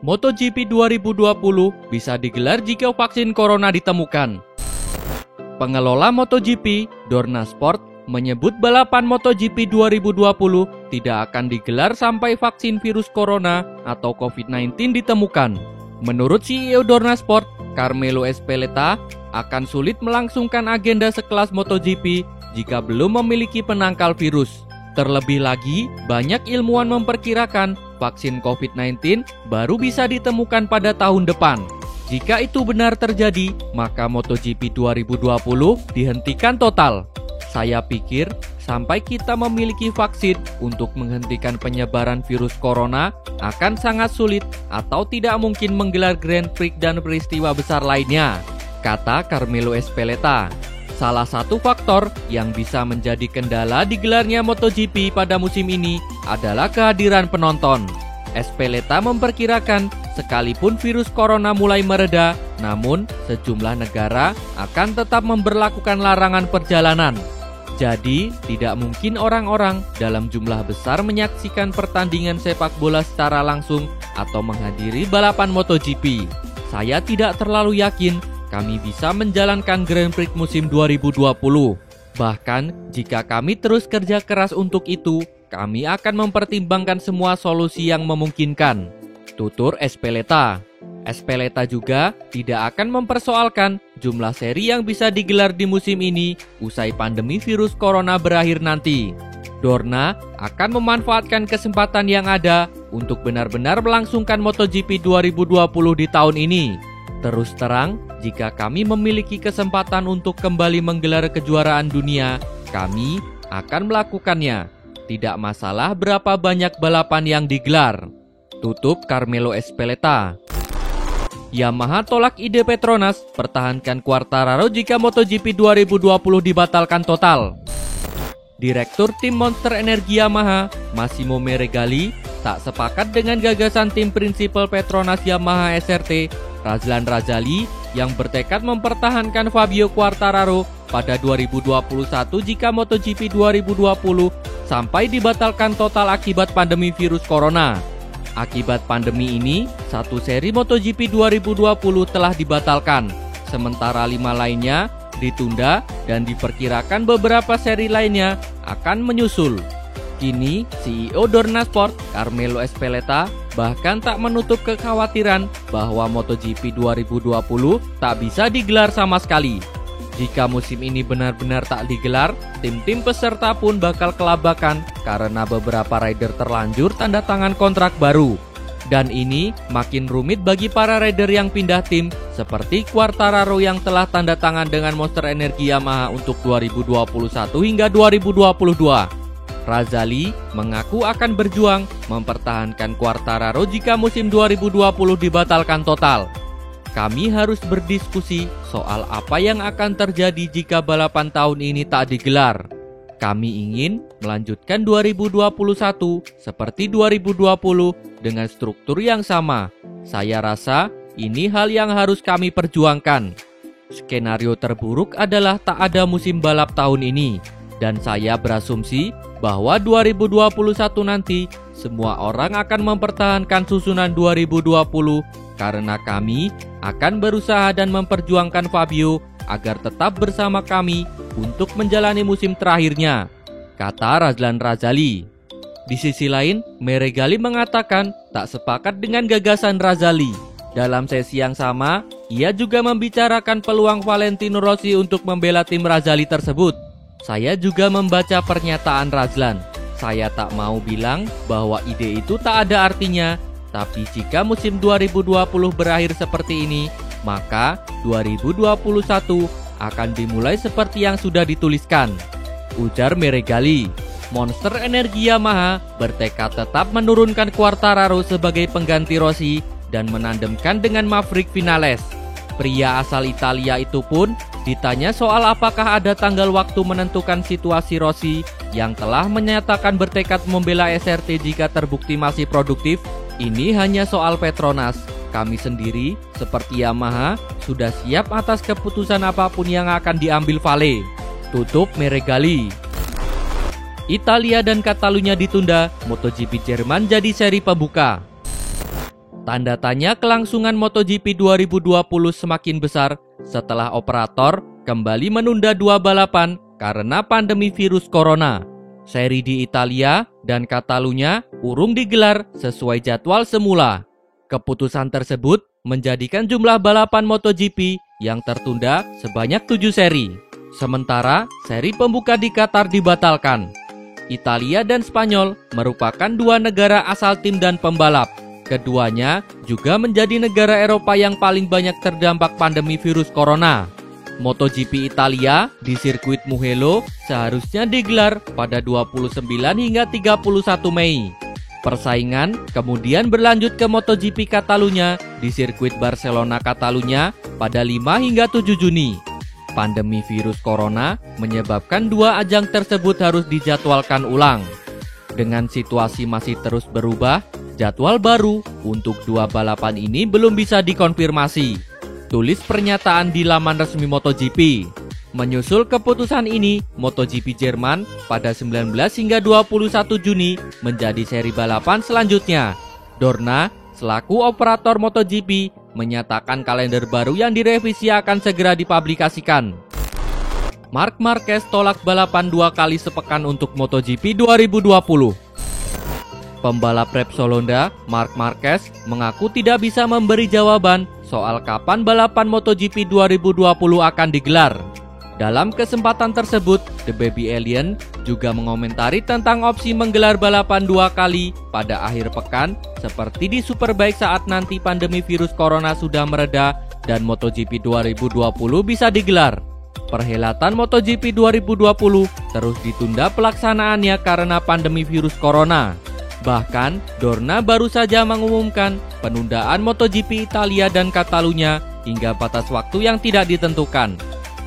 MotoGP 2020 bisa digelar jika vaksin corona ditemukan. Pengelola MotoGP, Dorna Sport, menyebut balapan MotoGP 2020 tidak akan digelar sampai vaksin virus corona atau COVID-19 ditemukan. Menurut CEO Dorna Sport, Carmelo Ezpeleta, akan sulit melangsungkan agenda sekelas MotoGP jika belum memiliki penangkal virus. Terlebih lagi, banyak ilmuwan memperkirakan vaksin COVID-19 baru bisa ditemukan pada tahun depan. Jika itu benar terjadi, maka MotoGP 2020 dihentikan total. Saya pikir, sampai kita memiliki vaksin untuk menghentikan penyebaran virus corona, akan sangat sulit atau tidak mungkin menggelar Grand Prix dan peristiwa besar lainnya, kata Carmelo Ezpeleta. Salah satu faktor yang bisa menjadi kendala digelarnya MotoGP pada musim ini adalah kehadiran penonton. Ezpeleta memperkirakan sekalipun virus corona mulai mereda, namun sejumlah negara akan tetap memberlakukan larangan perjalanan. Jadi, tidak mungkin orang-orang dalam jumlah besar menyaksikan pertandingan sepak bola secara langsung atau menghadiri balapan MotoGP. Saya tidak terlalu yakin kami bisa menjalankan Grand Prix musim 2020. Bahkan, jika kami terus kerja keras untuk itu, kami akan mempertimbangkan semua solusi yang memungkinkan, tutur Ezpeleta. Ezpeleta juga tidak akan mempersoalkan jumlah seri yang bisa digelar di musim ini usai pandemi virus corona berakhir nanti. Dorna akan memanfaatkan kesempatan yang ada untuk benar-benar melangsungkan MotoGP 2020 di tahun ini. Terus terang, jika kami memiliki kesempatan untuk kembali menggelar kejuaraan dunia, kami akan melakukannya. Tidak masalah berapa banyak balapan yang digelar, tutup Carmelo Ezpeleta. Yamaha tolak ide Petronas pertahankan Quartararo jika MotoGP 2020 dibatalkan total. Direktur tim Monster Energi Yamaha, Massimo Meregali, tak sepakat dengan gagasan tim prinsipal Petronas Yamaha SRT, Razlan Razali, yang bertekad mempertahankan Fabio Quartararo pada 2021 jika MotoGP 2020 sampai dibatalkan total akibat pandemi virus corona. Akibat pandemi ini, satu seri MotoGP 2020 telah dibatalkan, sementara 5 lainnya ditunda dan diperkirakan beberapa seri lainnya akan menyusul. Kini, CEO Dorna Sport, Carmelo Ezpeleta, bahkan tak menutup kekhawatiran bahwa MotoGP 2020 tak bisa digelar sama sekali. Jika musim ini benar-benar tak digelar, tim-tim peserta pun bakal kelabakan karena beberapa rider terlanjur tanda tangan kontrak baru. Dan ini makin rumit bagi para rider yang pindah tim, seperti Quartararo yang telah tanda tangan dengan Monster Energi Yamaha untuk 2021 hingga 2022. Razali mengaku akan berjuang mempertahankan Quartararo jika musim 2020 dibatalkan total. Kami harus berdiskusi soal apa yang akan terjadi jika balapan tahun ini tak digelar. Kami ingin melanjutkan 2021 seperti 2020 dengan struktur yang sama. Saya rasa ini hal yang harus kami perjuangkan. Skenario terburuk adalah tak ada musim balap tahun ini. Dan saya berasumsi bahwa 2021 nanti semua orang akan mempertahankan susunan 2020 karena kami akan berusaha dan memperjuangkan Fabio agar tetap bersama kami untuk menjalani musim terakhirnya, kata Razlan Razali. Di sisi lain, Meregali mengatakan tak sepakat dengan gagasan Razali. Dalam sesi yang sama, ia juga membicarakan peluang Valentino Rossi untuk membela tim Razali tersebut. Saya juga membaca pernyataan Razlan. Saya tak mau bilang bahwa ide itu tak ada artinya, tapi jika musim 2020 berakhir seperti ini, maka 2021 akan dimulai seperti yang sudah dituliskan, ujar Meregali. Monster Energi Yamaha bertekad tetap menurunkan Quartararo sebagai pengganti Rossi dan menandemkan dengan Maverick Vinales. Pria asal Italia itu pun ditanya soal apakah ada tanggal waktu menentukan situasi Rossi yang telah menyatakan bertekad membela SRT jika terbukti masih produktif. Ini hanya soal Petronas. Kami sendiri, seperti Yamaha, sudah siap atas keputusan apapun yang akan diambil Vale, tutup Meregali. Italia dan Catalunya ditunda, MotoGP Jerman jadi seri pembuka. Tanda tanya kelangsungan MotoGP 2020 semakin besar setelah operator kembali menunda 2 balapan karena pandemi virus corona. Seri di Italia dan Catalunya urung digelar sesuai jadwal semula. Keputusan tersebut menjadikan jumlah balapan MotoGP yang tertunda sebanyak 7 seri. Sementara seri pembuka di Qatar dibatalkan. Italia dan Spanyol merupakan 2 negara asal tim dan pembalap. Keduanya juga menjadi negara Eropa yang paling banyak terdampak pandemi virus corona. MotoGP Italia di sirkuit Mugello seharusnya digelar pada 29 hingga 31 Mei. Persaingan kemudian berlanjut ke MotoGP Catalunya di sirkuit Barcelona Catalunya pada 5 hingga 7 Juni. Pandemi virus corona menyebabkan 2 ajang tersebut harus dijadwalkan ulang. Dengan situasi masih terus berubah, jadwal baru untuk 2 balapan ini belum bisa dikonfirmasi. Tulis pernyataan di laman resmi MotoGP. Menyusul keputusan ini, MotoGP Jerman pada 19 hingga 21 Juni menjadi seri balapan selanjutnya. Dorna, selaku operator MotoGP, menyatakan kalender baru yang direvisi akan segera dipublikasikan. Marc Marquez tolak balapan 2 kali sepekan untuk MotoGP 2020. Pembalap Repsol Honda, Marc Marquez, mengaku tidak bisa memberi jawaban soal kapan balapan MotoGP 2020 akan digelar. Dalam kesempatan tersebut, The Baby Alien juga mengomentari tentang opsi menggelar balapan 2 kali pada akhir pekan seperti di Superbike saat nanti pandemi virus corona sudah mereda dan MotoGP 2020 bisa digelar. Perhelatan MotoGP 2020 terus ditunda pelaksanaannya karena pandemi virus corona. Bahkan, Dorna baru saja mengumumkan penundaan MotoGP Italia dan Catalunya hingga batas waktu yang tidak ditentukan.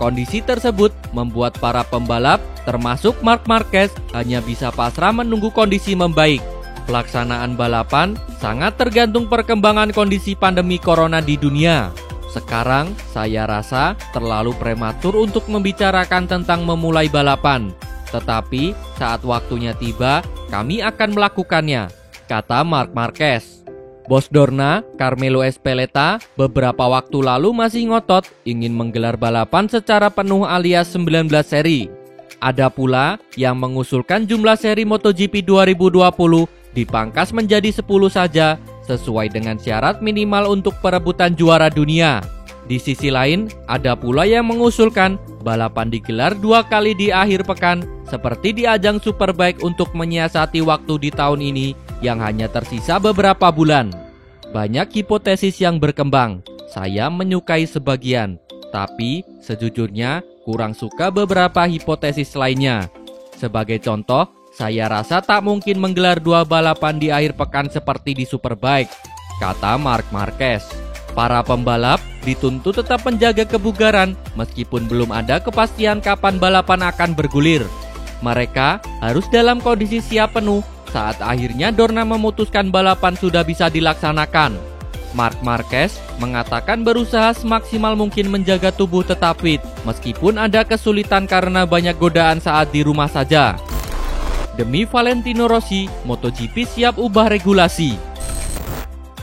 Kondisi tersebut membuat para pembalap, termasuk Marc Marquez, hanya bisa pasrah menunggu kondisi membaik. Pelaksanaan balapan sangat tergantung perkembangan kondisi pandemi corona di dunia. Sekarang, saya rasa terlalu prematur untuk membicarakan tentang memulai balapan. Tetapi, saat waktunya tiba, kami akan melakukannya, kata Marc Marquez. Bos Dorna, Carmelo Ezpeleta, beberapa waktu lalu masih ngotot ingin menggelar balapan secara penuh alias 19 seri. Ada pula yang mengusulkan jumlah seri MotoGP 2020 dipangkas menjadi 10 saja sesuai dengan syarat minimal untuk perebutan juara dunia. Di sisi lain, ada pula yang mengusulkan balapan digelar 2 kali di akhir pekan seperti di ajang Superbike untuk menyiasati waktu di tahun ini yang hanya tersisa beberapa bulan. Banyak hipotesis yang berkembang. Saya menyukai sebagian, tapi sejujurnya kurang suka beberapa hipotesis lainnya. Sebagai contoh, saya rasa tak mungkin menggelar 2 balapan di akhir pekan seperti di Superbike, kata Marc Marquez. Para pembalap dituntut tetap menjaga kebugaran meskipun belum ada kepastian kapan balapan akan bergulir. Mereka harus dalam kondisi siap penuh saat akhirnya Dorna memutuskan balapan sudah bisa dilaksanakan. Marc Marquez mengatakan berusaha semaksimal mungkin menjaga tubuh tetap fit meskipun ada kesulitan karena banyak godaan saat di rumah saja. Demi Valentino Rossi, MotoGP siap ubah regulasi.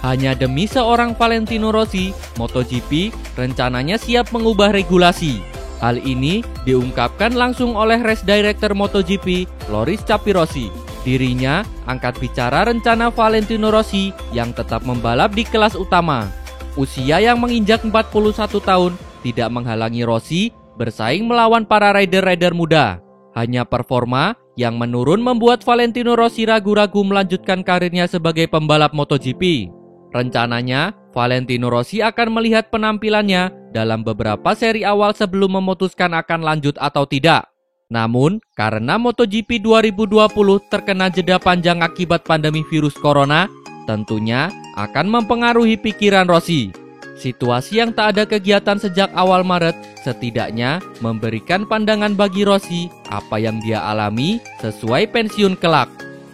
Hanya demi seorang Valentino Rossi, MotoGP rencananya siap mengubah regulasi. Hal ini diungkapkan langsung oleh Race Director MotoGP, Loris Capirossi. Dirinya angkat bicara rencana Valentino Rossi yang tetap membalap di kelas utama. Usia yang menginjak 41 tahun tidak menghalangi Rossi bersaing melawan para rider-rider muda. Hanya performa yang menurun membuat Valentino Rossi ragu-ragu melanjutkan karirnya sebagai pembalap MotoGP. Rencananya, Valentino Rossi akan melihat penampilannya dalam beberapa seri awal sebelum memutuskan akan lanjut atau tidak. Namun, karena MotoGP 2020 terkena jeda panjang akibat pandemi virus corona, tentunya akan mempengaruhi pikiran Rossi. Situasi yang tak ada kegiatan sejak awal Maret setidaknya memberikan pandangan bagi Rossi apa yang dia alami sesuai pensiun kelak.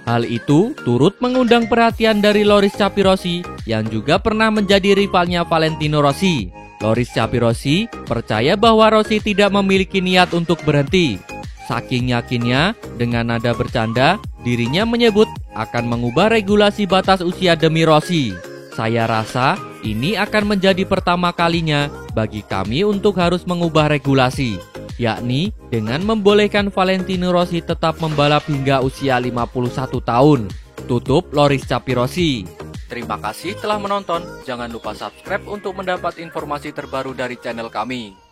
Hal itu turut mengundang perhatian dari Loris Capirossi yang juga pernah menjadi rivalnya Valentino Rossi. Loris Capirossi percaya bahwa Rossi tidak memiliki niat untuk berhenti. Saking yakinnya, dengan nada bercanda, dirinya menyebut akan mengubah regulasi batas usia demi Rossi. Saya rasa ini akan menjadi pertama kalinya bagi kami untuk harus mengubah regulasi, yakni dengan membolehkan Valentino Rossi tetap membalap hingga usia 51 tahun. Tutup Loris Capirossi. Terima kasih telah menonton. Jangan lupa subscribe untuk mendapat informasi terbaru dari channel kami.